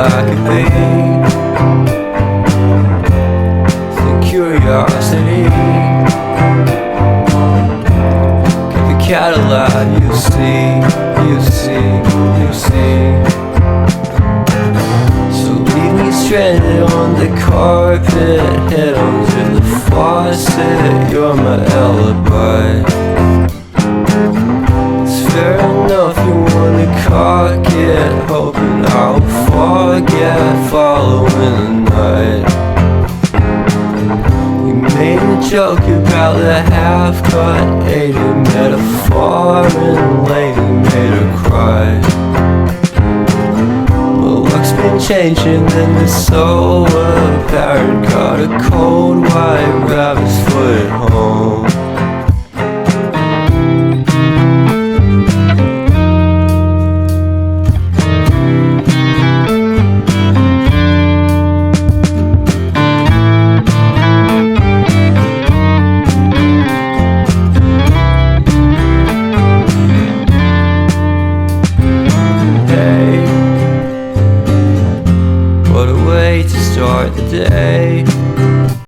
like a bee. The curiosity, give a cat a light, you see, you see, you see. So leave me stranded on the carpet, head under the faucet, you're my alibi. Fair enough, you wanna cock it, hoping I'll forget following the night. You made a joke about the half-cut, ate a metaphor and later made her cry. But luck's been changing and it's so apparent. Got a cold white rabbit's foot at home. What a way to start the day.